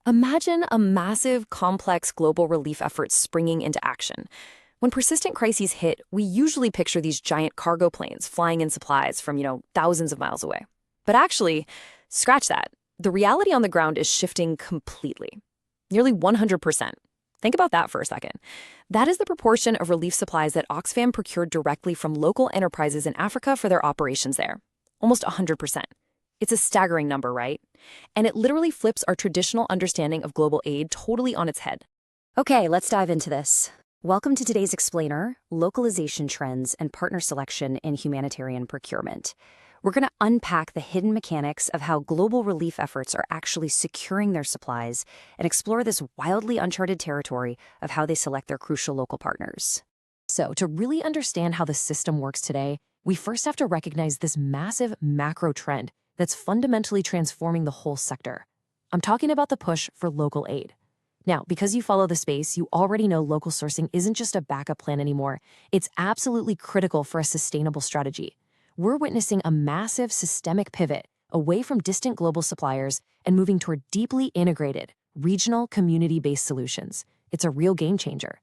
Imagine a massive, complex global relief effort springing into action. When persistent crises hit, we usually picture these giant cargo planes flying in supplies from, thousands of miles away. But actually, scratch that. The reality on the ground is shifting completely. Nearly 100%. Think about that for a second. That is the proportion of relief supplies that Oxfam procured directly from local enterprises in Africa for their operations there. Almost 100%. It's a staggering number, right? And it literally flips our traditional understanding of global aid totally on its head. Okay, let's dive into this. Welcome to today's explainer, localization trends and partner selection in humanitarian procurement. We're going to unpack the hidden mechanics of how global relief efforts are actually securing their supplies and explore this wildly uncharted territory of how they select their crucial local partners. So, to really understand how the system works today, we first have to recognize this massive macro trend that's fundamentally transforming the whole sector. I'm talking about the push for local aid. Now, because you follow the space, you already know local sourcing isn't just a backup plan anymore. It's absolutely critical for a sustainable strategy. We're witnessing a massive systemic pivot away from distant global suppliers and moving toward deeply integrated, regional, community-based solutions. It's a real game changer.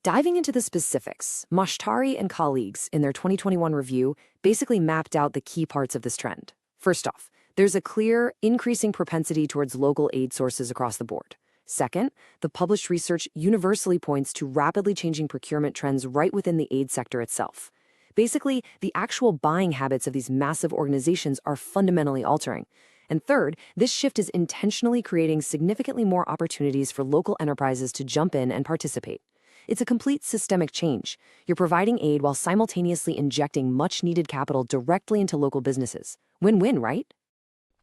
Diving into the specifics, Mashtari and colleagues in their 2021 review basically mapped out the key parts of this trend. First off, there's a clear, increasing propensity towards local aid sources across the board. Second, the published research universally points to rapidly changing procurement trends right within the aid sector itself. Basically, the actual buying habits of these massive organizations are fundamentally altering. And third, this shift is intentionally creating significantly more opportunities for local enterprises to jump in and participate. It's a complete systemic change. You're providing aid while simultaneously injecting much-needed capital directly into local businesses. Win-win, right?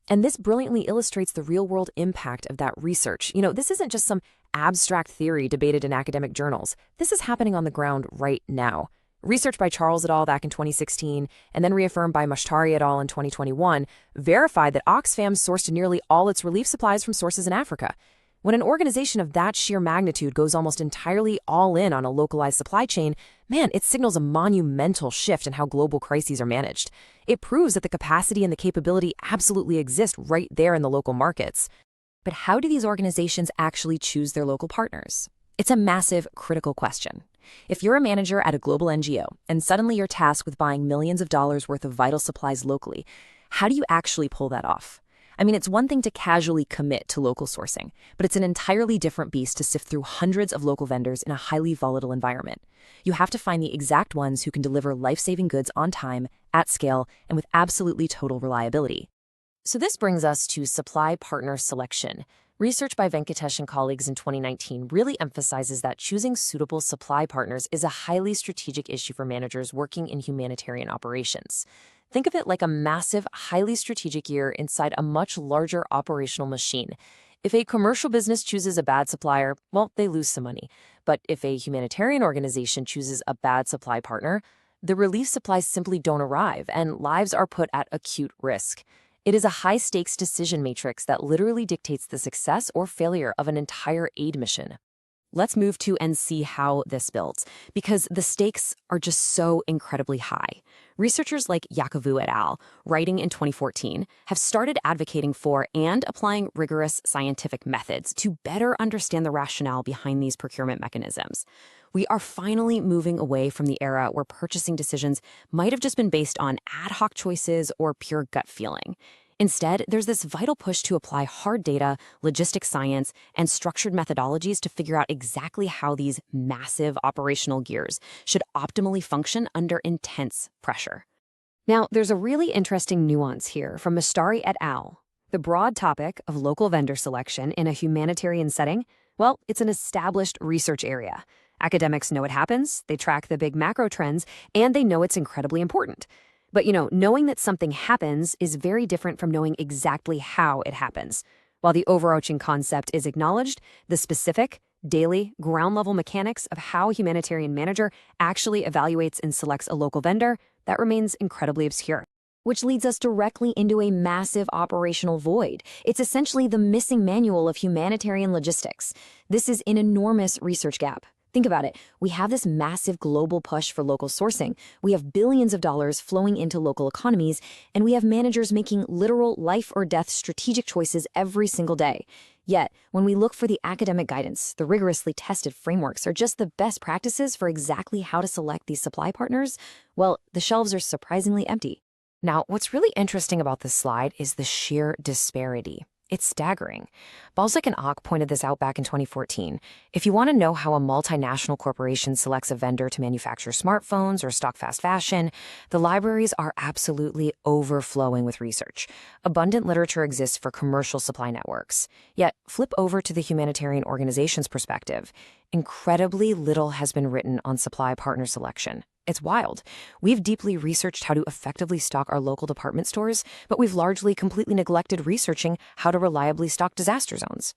And this brilliantly illustrates the real-world impact of that research. This isn't just some abstract theory debated in academic journals. This is happening on the ground right now. Research by Charles et al. Back in 2016, and then reaffirmed by Mashtari et al. In 2021, verified that Oxfam sourced nearly all its relief supplies from sources in Africa. When an organization of that sheer magnitude goes almost entirely all in on a localized supply chain, it signals a monumental shift in how global crises are managed. It proves that the capacity and the capability absolutely exist right there in the local markets. But how do these organizations actually choose their local partners? It's a massive, critical question. If you're a manager at a global NGO and suddenly you're tasked with buying millions of dollars worth of vital supplies locally, how do you actually pull that off? It's one thing to casually commit to local sourcing, but it's an entirely different beast to sift through hundreds of local vendors in a highly volatile environment. You have to find the exact ones who can deliver life-saving goods on time, at scale, and with absolutely total reliability. So this brings us to supply partner selection. Research by Venkatesh and colleagues in 2019 really emphasizes that choosing suitable supply partners is a highly strategic issue for managers working in humanitarian operations. Think of it like a massive, highly strategic gear inside a much larger operational machine. If a commercial business chooses a bad supplier, they lose some money. But if a humanitarian organization chooses a bad supply partner, the relief supplies simply don't arrive, and lives are put at acute risk. It is a high-stakes decision matrix that literally dictates the success or failure of an entire aid mission. Let's move to and see how this builds, because the stakes are just so incredibly high. Researchers like Yakovu et al., writing in 2014, have started advocating for and applying rigorous scientific methods to better understand the rationale behind these procurement mechanisms. We are finally moving away from the era where purchasing decisions might have just been based on ad hoc choices or pure gut feeling. Instead, there's this vital push to apply hard data, logistic science, and structured methodologies to figure out exactly how these massive operational gears should optimally function under intense pressure. Now, there's a really interesting nuance here from Mashtari et al. The broad topic of local vendor selection in a humanitarian setting, it's an established research area. Academics know it happens, they track the big macro trends, and they know it's incredibly important. But knowing that something happens is very different from knowing exactly how it happens. While the overarching concept is acknowledged, the specific, daily, ground-level mechanics of how a humanitarian manager actually evaluates and selects a local vendor, that remains incredibly obscure. Which leads us directly into a massive operational void. It's essentially the missing manual of humanitarian logistics. This is an enormous research gap. Think about it. We have this massive global push for local sourcing. We have billions of dollars flowing into local economies, and we have managers making literal life or death strategic choices every single day. Yet, when we look for the academic guidance, the rigorously tested frameworks are just the best practices for exactly how to select these supply partners, well, the shelves are surprisingly empty. Now, what's really interesting about this slide is the sheer disparity. It's staggering. Balzac and Ock pointed this out back in 2014. If you want to know how a multinational corporation selects a vendor to manufacture smartphones or stock fast fashion, the libraries are absolutely overflowing with research. Abundant literature exists for commercial supply networks. Yet, flip over to the humanitarian organization's perspective. Incredibly little has been written on supply partner selection. It's wild. We've deeply researched how to effectively stock our local department stores, but we've largely completely neglected researching how to reliably stock disaster zones.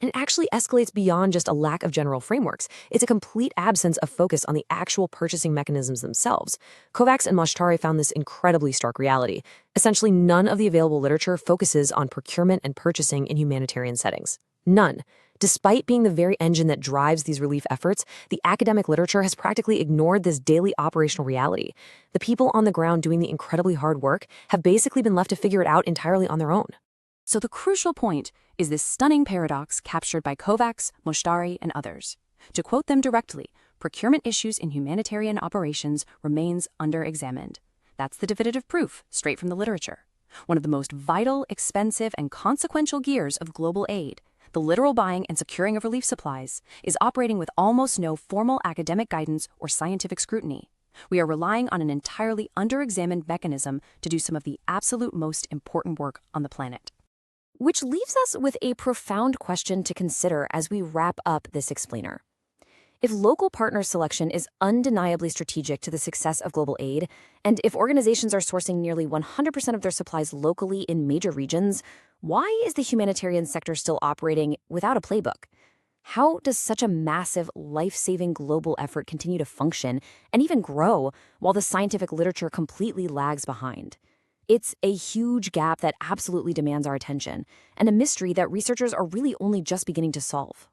And it actually escalates beyond just a lack of general frameworks. It's a complete absence of focus on the actual purchasing mechanisms themselves. Kovacs and Moshtari found this incredibly stark reality. Essentially, none of the available literature focuses on procurement and purchasing in humanitarian settings. None. Despite being the very engine that drives these relief efforts, the academic literature has practically ignored this daily operational reality. The people on the ground doing the incredibly hard work have basically been left to figure it out entirely on their own. So the crucial point is this stunning paradox captured by Kovacs, Moshtari, and others. To quote them directly, procurement issues in humanitarian operations remains under-examined. That's the definitive proof, straight from the literature. One of the most vital, expensive, and consequential gears of global aid, the literal buying and securing of relief supplies, is operating with almost no formal academic guidance or scientific scrutiny. We are relying on an entirely under-examined mechanism to do some of the absolute most important work on the planet. Which leaves us with a profound question to consider as we wrap up this explainer. If local partner selection is undeniably strategic to the success of global aid, and if organizations are sourcing nearly 100% of their supplies locally in major regions, why is the humanitarian sector still operating without a playbook? How does such a massive, life-saving global effort continue to function and even grow while the scientific literature completely lags behind? It's a huge gap that absolutely demands our attention, and a mystery that researchers are really only just beginning to solve.